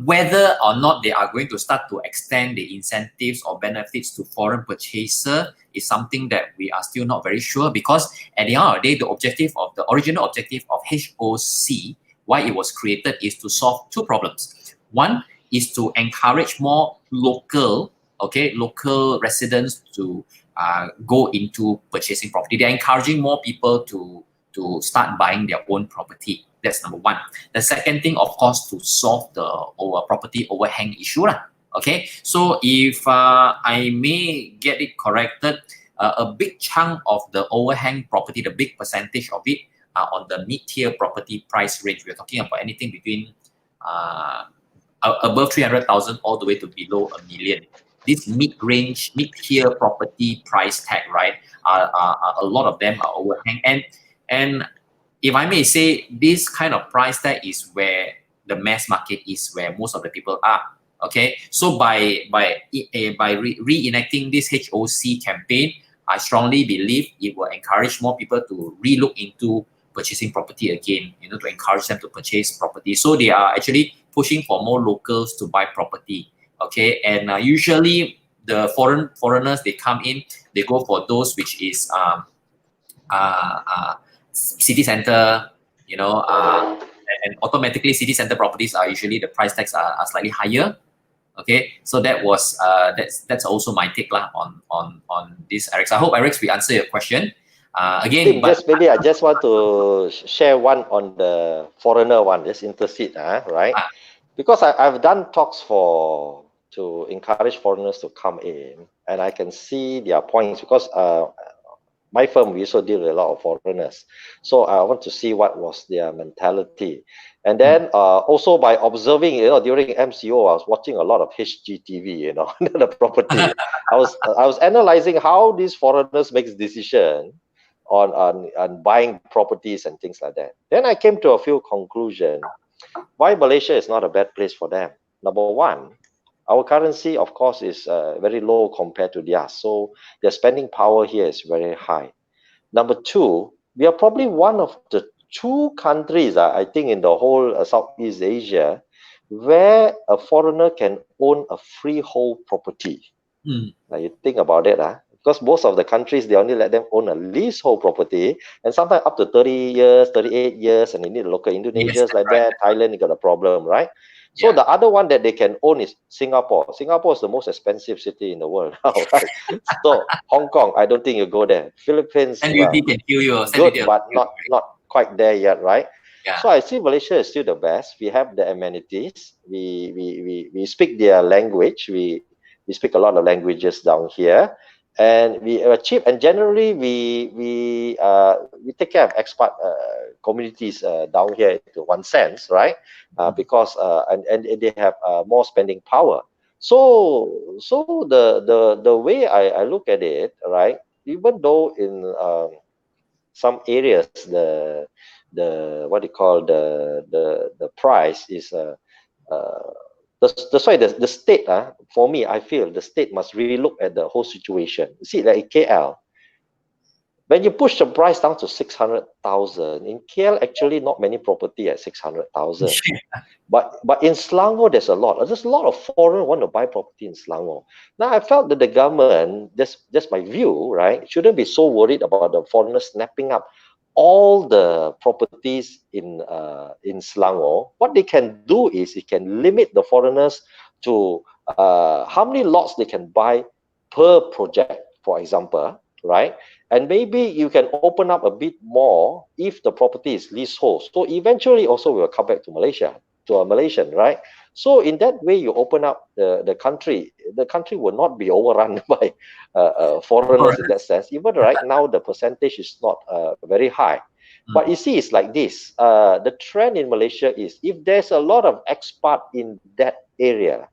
whether or not they are going to start to extend the incentives or benefits to foreign purchaser is something that we are still not very sure, because at the end of the day, the original objective of HOC, why it was created, is to solve two problems. One is to encourage more local residents to go into purchasing property. They're encouraging more people to start buying their own property. That's number one. The second thing, of course, to solve the property overhang issue. Okay, so if I may get it corrected, a big chunk of the overhang property, the big percentage of it, are on the mid-tier property price range. We're talking about anything between above 300,000 all the way to below $1 million. This mid-range, mid-tier property price tag, right? A lot of them are overhang, and if I may say, this kind of price tag is where the mass market is, where most of the people are. Okay, so by reenacting this HOC campaign, I strongly believe it will encourage more people to relook into purchasing property again. To encourage them to purchase property. So they are actually pushing for more locals to buy property. Okay, and usually the foreigners, they come in, they go for those which is city center, and automatically city center properties are usually the price tags are slightly higher. Okay, so that was that's also my take lah on this, Eric. So I hope, Eric, we answer your question. Again, Tim, but maybe I just want to share one on the foreigner one, just intercede, right? Because I've done talks to encourage foreigners to come in, and I can see their points because my firm, we also deal with a lot of foreigners. So I want to see what was their mentality. And then also by observing, during MCO, I was watching a lot of HGTV, the property. I was analyzing how these foreigners makes decision on buying properties and things like that. Then I came to a few conclusions. Why Malaysia is not a bad place for them? Number one, our currency, of course, is very low compared to theirs. So their spending power here is very high. Number two, we are probably one of the two countries, I think, in the whole Southeast Asia, where a foreigner can own a freehold property. Now you think about it, because most of the countries, they only let them own a leasehold property, and sometimes up to 30 years, 38 years, and they need a local Indonesians like that. Thailand, you got a problem, right? So the other one that they can own is Singapore. Singapore is the most expensive city in the world now, right? So Hong Kong, I don't think you go there. Philippines, well, can kill you. good, but not quite there yet, right? Yeah. So I see Malaysia is still the best. We have the amenities. We speak their language. We speak a lot of languages down here, and we are cheap. And generally, we take care of expat communities down here to one sense, right? Because and they have more spending power. So the way I look at it, right? Even though in some areas the what you call the price is that's why the state, for me, I feel the state must really look at the whole situation. You see, like in KL, when you push the price down to 600,000, in KL, actually not many property at 600,000. But in Selangor, there's a lot of foreign want to buy property in Selangor. Now, I felt that the government, just my view, right, shouldn't be so worried about the foreigners snapping up all the properties in Selangor. What they can do is it can limit the foreigners to how many lots they can buy per project, for example, right? And maybe you can open up a bit more if the property is leasehold. So eventually also we'll come back to Malaysia, to a Malaysian, right? So in that way, you open up the country. The country will not be overrun by foreigners in that sense. Even right now, the percentage is not very high. But you see, it's like this. The trend in Malaysia is if there's a lot of expat in that area,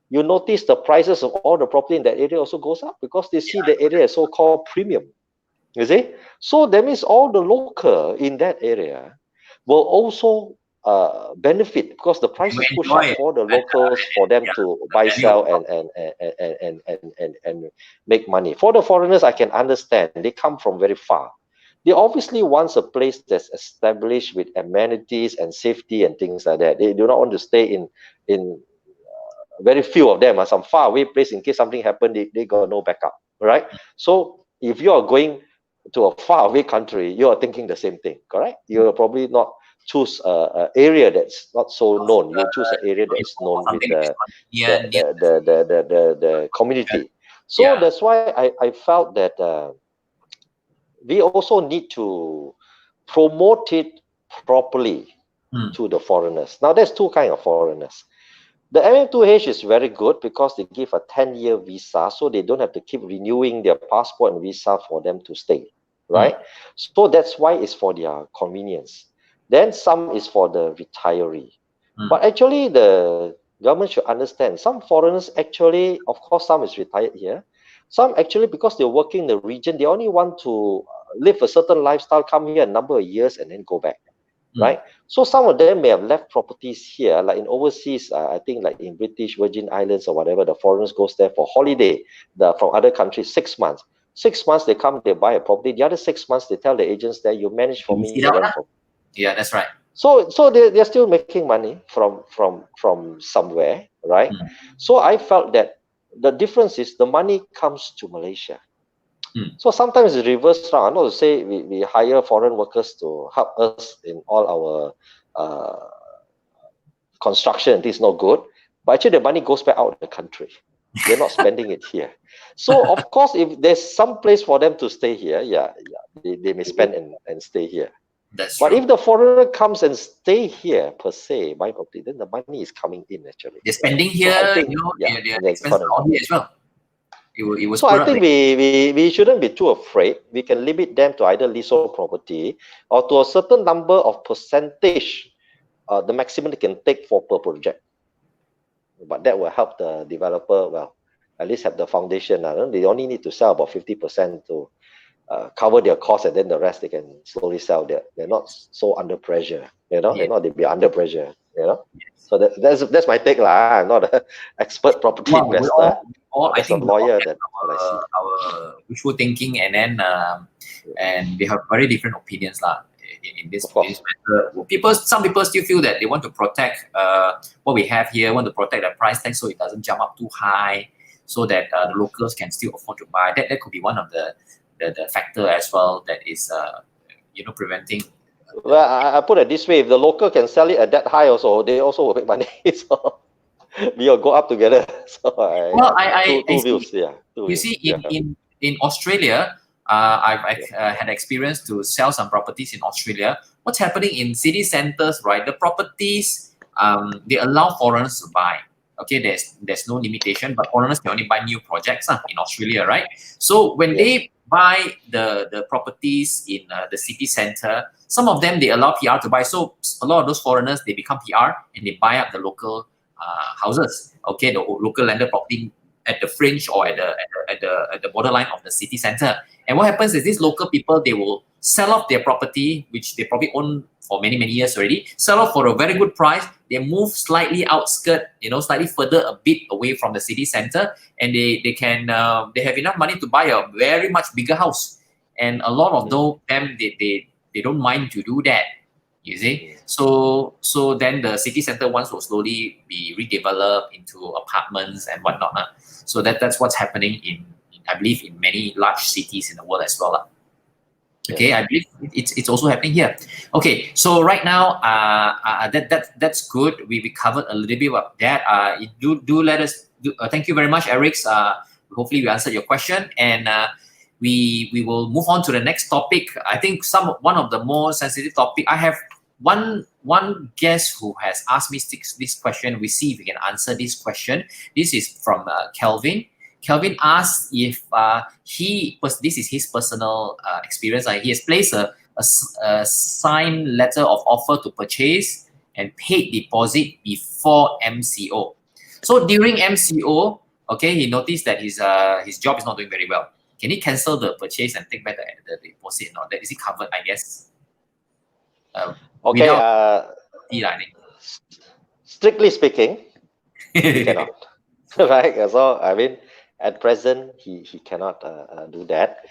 you notice the prices of all the property in that area also goes up because they see the area is so-called premium. You see? So that means all the local in that area will also benefit because the prices push up for the locals for them to buy, sell, and make money. For the foreigners, I can understand. They come from very far. They obviously want a place that's established with amenities and safety and things like that. They do not want to stay in very few of them, some far away place in case something happened, they got no backup, right? So if you are going to a far away country, you are thinking the same thing, correct? You will probably not choose an area that's not so known. You choose an area that is known with the community. So that's why I felt that we also need to promote it properly to the foreigners. Now, there's two kinds of foreigners. The MM2H is very good because they give a 10-year visa, so they don't have to keep renewing their passport and visa for them to stay, right? So that's why it's for their convenience. Then some is for the retiree. But actually, the government should understand, some foreigners actually, of course, some is retired here. Some actually, because they're working in the region, they only want to live a certain lifestyle, come here a number of years and then go back. Right, so some of them may have left properties here, like in overseas. I think, like in British Virgin Islands or whatever, the foreigners goes there for holiday. From other countries, 6 months. 6 months they come, they buy a property. The other 6 months they tell the agents that you manage for me. Yeah, that's right. So they're still making money from somewhere, right? So I felt that the difference is the money comes to Malaysia. So sometimes it's reverse round. I'm not to say we hire foreign workers to help us in all our construction, this is not good. But actually the money goes back out of the country. They're not spending it here. So of course, if there's some place for them to stay here, they may spend and stay here. That's but true. if the foreigner comes and stay here per se, buy property, then the money is coming in actually. They're spending here, so I think, they're expenses are here as well. It was so I think we shouldn't be too afraid. We can limit them to either leasehold property or to a certain number of percentage, the maximum they can take for per project. But that will help the developer, well, at least have the foundation. They only need to sell about 50% to cover their costs, and then the rest they can slowly sell. They're not so under pressure, They're not be under pressure, So that's my take, lah. I'm not an expert property investor. I think a lawyer that our wishful thinking, and then and we have very different opinions, lah. In this matter, some people still feel that they want to protect what we have here, want to protect the price tag so it doesn't jump up too high, so that the locals can still afford to buy. That could be one of the factor as well that is preventing. Well, I put it this way: if the local can sell it at that high, also they also will make money. So we will go up together. So two views. You see, in Australia, I've had experience to sell some properties in Australia. What's happening in city centers, right? The properties, they allow foreigners to buy. Okay, there's no limitation, but foreigners can only buy new projects in Australia, right? So when they buy the properties in the city center, some of them they allow PR to buy. So a lot of those foreigners, they become PR and they buy up the local houses. Okay, the local landed property at the fringe or at the borderline of the city center. And what happens is these local people, they will sell off their property, which they probably own for many years already, sell off for a very good price. They move slightly outskirt, slightly further a bit away from the city center, and they have enough money to buy a very much bigger house. And a lot of them, they don't mind to do that. You see, so then the city center ones will slowly be redeveloped into apartments and whatnot. So that's what's happening in I believe in many large cities in the world as well. Okay, I believe it's also happening here. Okay, so right now that's good. We covered a little bit of that. Do let us thank you very much, Eric. Hopefully we answered your question, and we will move on to the next topic. I think one of the more sensitive topic. I have one guest who has asked me this question. We see if we can answer this question. This is from Kelvin. Kelvin asked if this is his personal experience. He has placed a signed letter of offer to purchase and paid deposit before MCO. So during MCO, okay, he noticed that his job is not doing very well. Can he cancel the purchase and take back the deposit? Or is it covered? I guess. Okay. Strictly speaking, he cannot. Right. So I mean, at present, he cannot do that.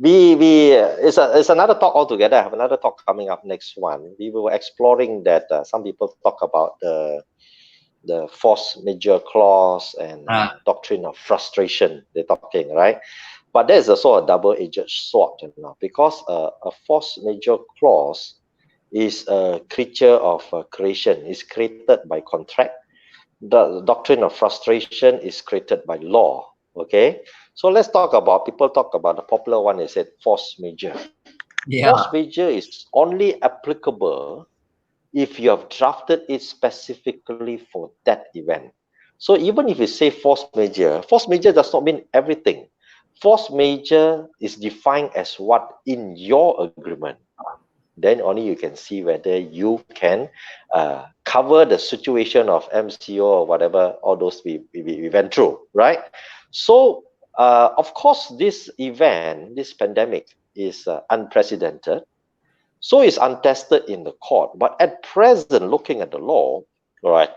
It's another talk altogether. I have another talk coming up next one. We were exploring that. Some people talk about the force majeure clause and doctrine of frustration. They're talking, right? But there's also a double-edged sword, because a force majeure clause is a creature of creation. It's created by contract. The doctrine of frustration is created by law. Okay, so let's people talk about the popular one is force majeure. Force majeure is only applicable if you have drafted it specifically for that event. So even if you say force majeure does not mean everything. Force majeure is defined as what in your agreement. Then only you can see whether you can cover the situation of MCO or whatever, all those we went through, right? So, of course, this event, this pandemic is unprecedented. So it's untested in the court. But at present, looking at the law, right,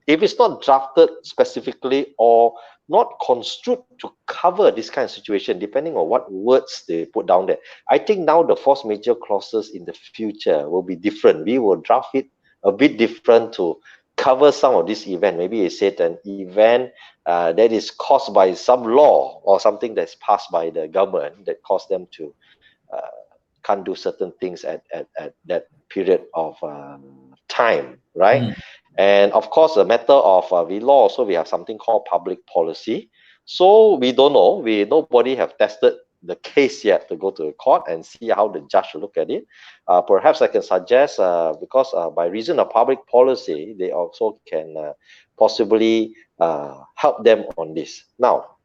if it's not drafted specifically or not construed to cover this kind of situation, depending on what words they put down there, I think now the force majeure clauses in the future will be different. We will draft it a bit different to cover some of this event. Maybe it said an event that is caused by some law or something that's passed by the government that caused them to can't do certain things at that period of time, right? And of course, a matter of we law also, we have something called public policy. So we don't know. Nobody have tested the case yet to go to the court and see how the judge will look at it. Perhaps I can suggest, because by reason of public policy, they also can possibly help them on this. Now,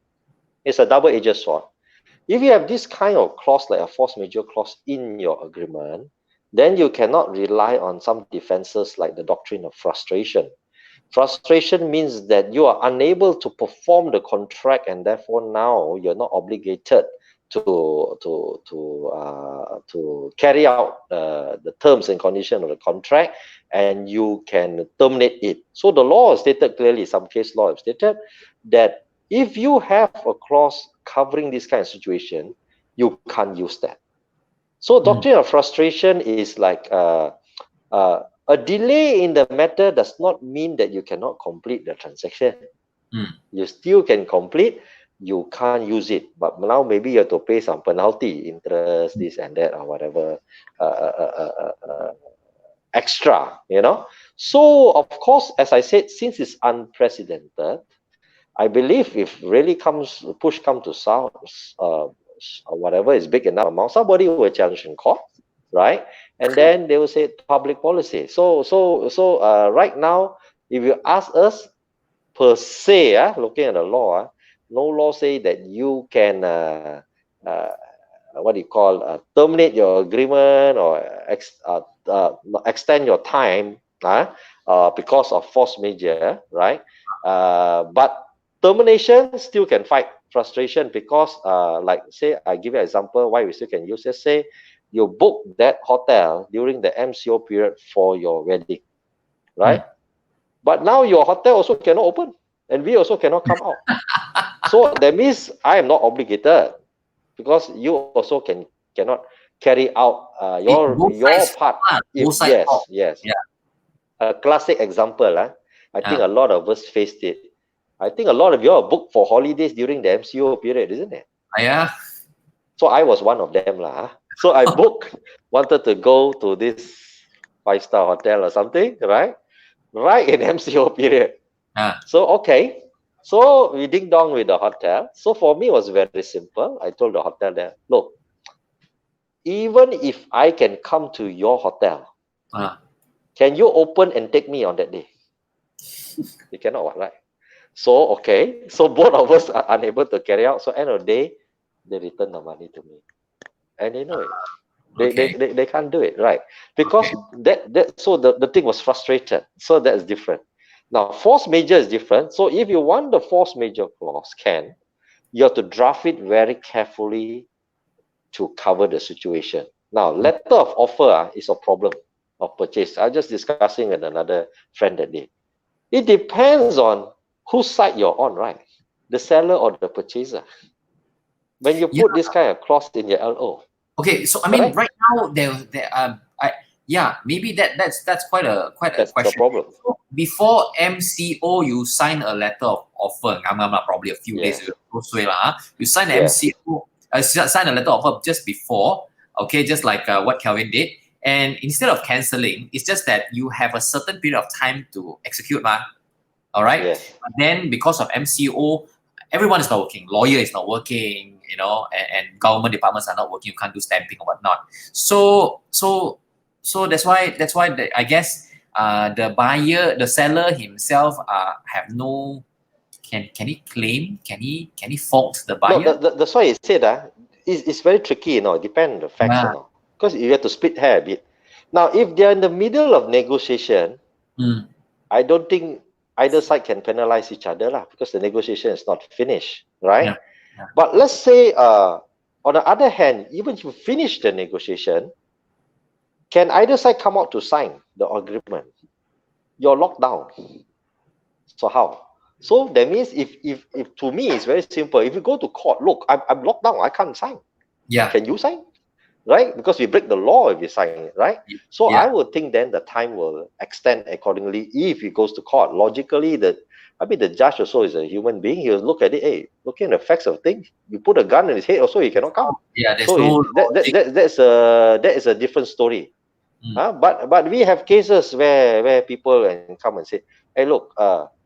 it's a double-edged sword. If you have this kind of clause, like a force majeure clause in your agreement, then you cannot rely on some defenses like the doctrine of frustration. Frustration means that you are unable to perform the contract, and therefore now you're not obligated to carry out the terms and conditions of the contract, and you can terminate it. So the law is stated clearly, some case law have stated that if you have a clause covering this kind of situation, you can't use that. So doctrine of frustration is like a delay in the matter does not mean that you cannot complete the transaction. You still can complete, you can't use it, but now maybe you have to pay some penalty, interest, this and that, or whatever extra, you know. So of course, as I said, since it's unprecedented, I believe if really push comes to shove, whatever is big enough amount, somebody will challenge in court, right? And then they will say public policy. So right now, if you ask us per se, looking at the law, no law say that you can what do you call terminate your agreement or extend your time because of force majeure, right? But termination still can fight frustration because, like say, I give you an example why we still can use. Let's say you book that hotel during the MCO period for your wedding, right? But now your hotel also cannot open, and we also cannot come out. So that means I am not obligated because you also cannot carry out your part. Yes. Yeah. A classic example. I think a lot of us faced it. I think a lot of you are booked for holidays during the MCO period, isn't it? Yeah. So I was one of them. So I wanted to go to this 5-star hotel or something, right? Right in MCO period. So, okay. So we ding dong with the hotel. So for me, it was very simple. I told the hotel there, look, even if I can come to your hotel, can you open and take me on that day? You cannot, right? So, okay. So both of us are unable to carry out. So end of the day, they return the money to me. And they know it. They can't do it, right? Because so the thing was frustrated. So that's different. Now, force majeure is different. So if you want the force majeure clause, you have to draft it very carefully to cover the situation. Now, letter of offer is a problem of purchase. I was just discussing with another friend that day. It depends on whose side you're on, right? The seller or the purchaser. When you put this kind of clause in your LO. Okay, so I mean, right now maybe that's quite a question. The problem. So before MCO, you sign a letter of offer. Probably a few days ago. You sign MCO, sign a letter of offer just before. Okay, just like what Kelvin did. And instead of cancelling, it's just that you have a certain period of time to execute, all right? Yes. But then because of MCO, everyone is not working. Lawyer is not working, you know, and government departments are not working. You can't do stamping or whatnot. So that's why I guess the buyer, the seller himself, have no. Can he claim? Can he fault the buyer? No, that's why he said it's very tricky, you know. It depends on the facts, you know, because you have to split hair a bit. Now, if they're in the middle of negotiation, I don't think either side can penalize each other because the negotiation is not finished, right? Yeah. But let's say, on the other hand, even if you finish the negotiation, can either side come out to sign the agreement? You're locked down. So how? So that means if to me it's very simple. If you go to court, look, I'm locked down, I can't sign. Yeah. Can you sign? Right? Because we break the law if you sign it, right? So I would think then the time will extend accordingly if it goes to court. Logically, the judge also is a human being. He'll look at it, hey, looking at the facts of things, you put a gun in his head also, he cannot come. Yeah, there's so no that is a different story. But we have cases where people come and say, hey, look,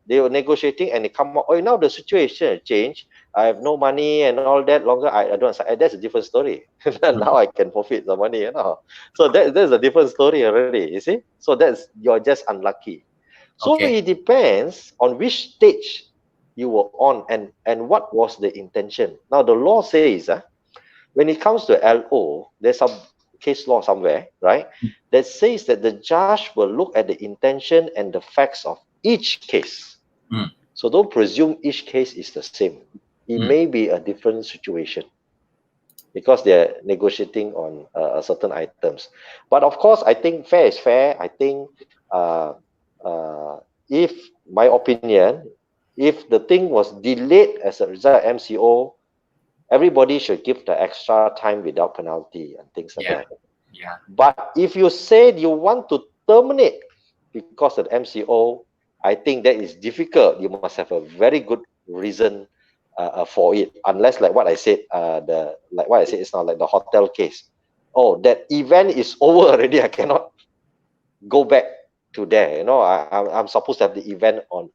they were negotiating and they come up, oh, now the situation changed. I have no money and all that longer. I don't. That's a different story. Now I can forfeit the money, So that's a different story already. You see. So you're just unlucky. So Okay. it depends on which stage you were on and what was the intention. Now the law says, when it comes to LO, there's some case law somewhere, right, that says that the judge will look at the intention and the facts of each case. So don't presume each case is the same. It may be a different situation because they're negotiating on certain items. But of course, I think fair is fair. I think if my opinion, if the thing was delayed as a result of MCO, everybody should give the extra time without penalty and things like that. Yeah. But if you said you want to terminate because of MCO, I think that is difficult. You must have a very good reason for it. Unless, like what I said, it's not like the hotel case. Oh, that event is over already. I cannot go back to there. I'm supposed to have the event on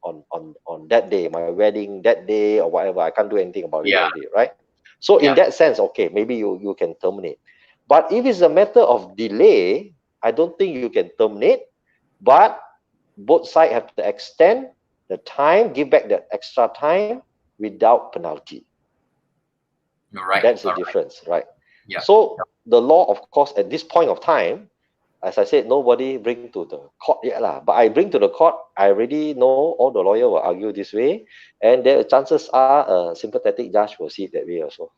that day, my wedding that day or whatever. I can't do anything about it already, right? So in that sense, okay, maybe you can terminate. But if it's a matter of delay, I don't think you can terminate. But both sides have to extend the time, give back that extra time without penalty. You're right. That's the difference, right? Yeah. So the law, of course, at this point of time, as I said, nobody bring to the court yet lah. But I bring to the court, I already know all the lawyer will argue this way, and the chances are a sympathetic judge will see it that way also.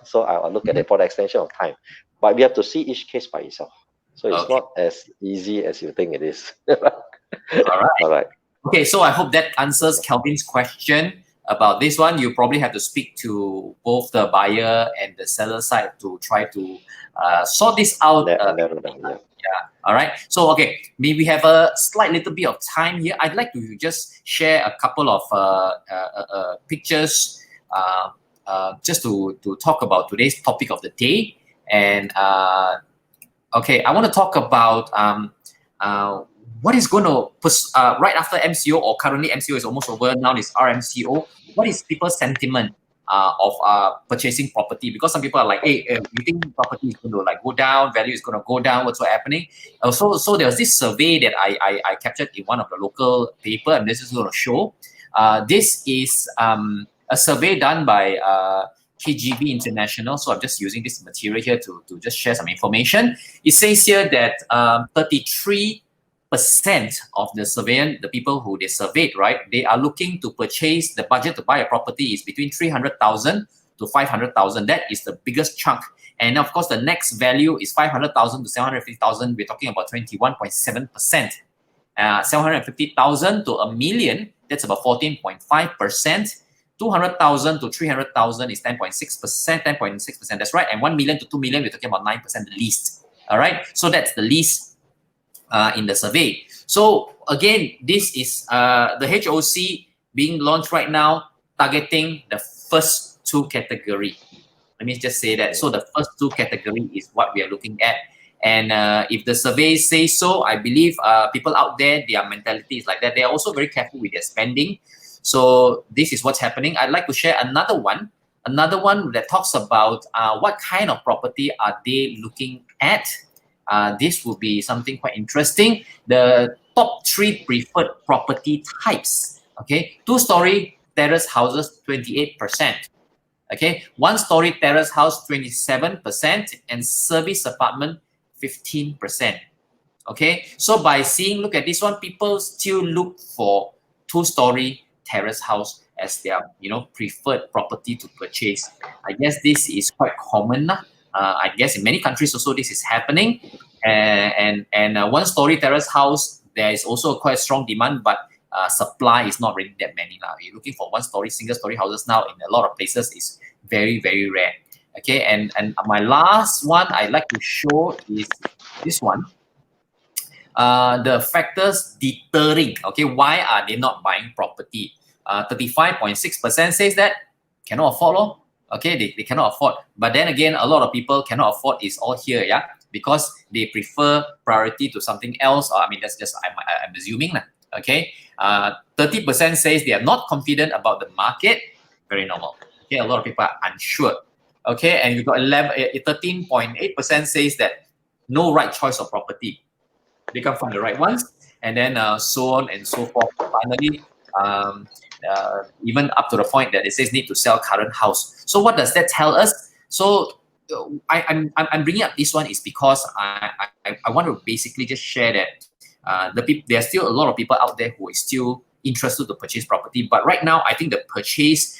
So I'll look at it for the extension of time. But we have to see each case by itself. So it's not as easy as you think it is. All right. Okay, so I hope that answers Kelvin's question about this one. You probably have to speak to both the buyer and the seller side to try to sort this out. All right. So, okay, maybe we have a slight little bit of time here. I'd like to just share a couple of pictures just to talk about today's topic of the day. And okay, I want to talk about what is going to right after MCO, or currently MCO is almost over, now is RMCO. What is people's sentiment of purchasing property? Because some people are like, hey, you think property is going to go down, value is going to go down, what's happening? So there was this survey that I captured in one of the local paper, and this is going to show. This is a survey done by KGB International. So I'm just using this material here to just share some information. It says here that 33% of the people who they surveyed, right, they are looking to purchase, the budget to buy a property is between 300,000 to 500,000. That is the biggest chunk. And of course, the next value is 500,000 to 750,000. We're talking about 21.7%. 750,000 to a million, that's about 14.5%. 200,000 to 300,000 is 10.6%, 10.6%. That's right. And 1 million to 2 million, we're talking about 9% the least. All right. So that's the least in the survey. So again, this is the HOC being launched right now, targeting the first two category. Let me just say that. So the first two category is what we are looking at. And if the survey says so, I believe people out there, their mentality is like that. They are also very careful with their spending. So this is what's happening. I'd like to share another one that talks about what kind of property are they looking at. This will be something quite interesting. The top 3 preferred property types. Okay, 2-story terrace houses, 28%. Okay, 1-story terrace house, 27%, and service apartment, 15%. Okay, so by look at this one, people still look for 2-story terrace house as their preferred property to purchase. I guess this is quite common. I guess in many countries also this is happening. And 1-story terrace house, there is also quite strong demand, but supply is not really that many now. You're looking for 1-story, single-story houses now in a lot of places is very, very rare. Okay, and my last one I'd like to show is this one. The factors deterring, okay, why are they not buying property? 35.6% says that cannot afford, okay, they cannot afford. But then again, a lot of people cannot afford is all here, yeah. because they prefer priority to something else. Or I mean, that's just I'm assuming. Okay, 30% says they are not confident about the market. Very normal. Okay, a lot of people are unsure. Okay, and you got 13.8% says that no right choice of property. They can't find the right ones, and then so on and so forth. Finally, even up to the point that it says need to sell current house. So what does that tell us? So I'm bringing up this one is because I want to basically just share that there are still a lot of people out there who are still interested to purchase property, but right now I think the purchase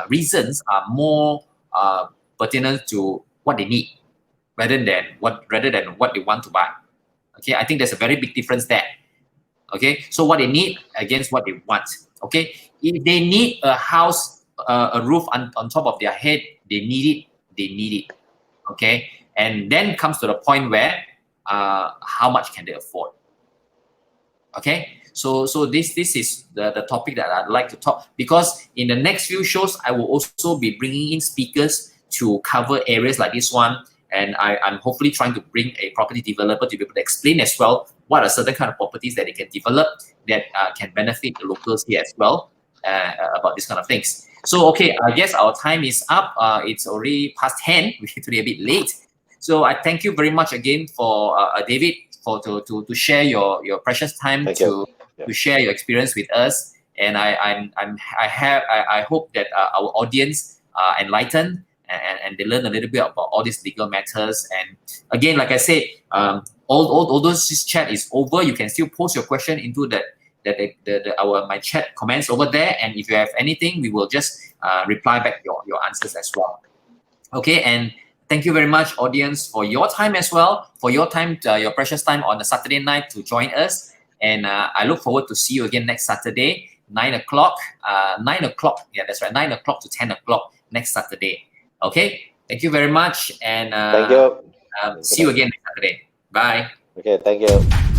reasons are more pertinent to what they need rather than what they want to buy. Okay, I think there's a very big difference there. Okay, so what they need against what they want. Okay, if they need a house, a roof on top of their head, they need it. Okay, and then comes to the point where how much can they afford? Okay, so this is the topic that I'd like to talk, because in the next few shows I will also be bringing in speakers to cover areas like this one, and I'm hopefully trying to bring a property developer to be able to explain as well what are certain kind of properties that they can develop that can benefit the locals here as well about this kind of things. So okay, I guess our time is up. It's already past 10. We're today a bit late. So I thank you very much again for David to share your precious time to share your experience with us. And I hope that our audience are enlightened and they learn a little bit about all these legal matters. And again, like I said, although this chat is over, you can still post your question into my chat comments over there. And if you have anything, we will just reply back your answers as well. Okay, and thank you very much, audience, for your time as well, for your time, your precious time on a Saturday night to join us. And I look forward to see you again next Saturday, 9 o'clock. 9 o'clock, yeah, that's right, 9 o'clock to 10 o'clock next Saturday. Okay, thank you very much, and thank you. See you again next Saturday. Bye. Okay, thank you.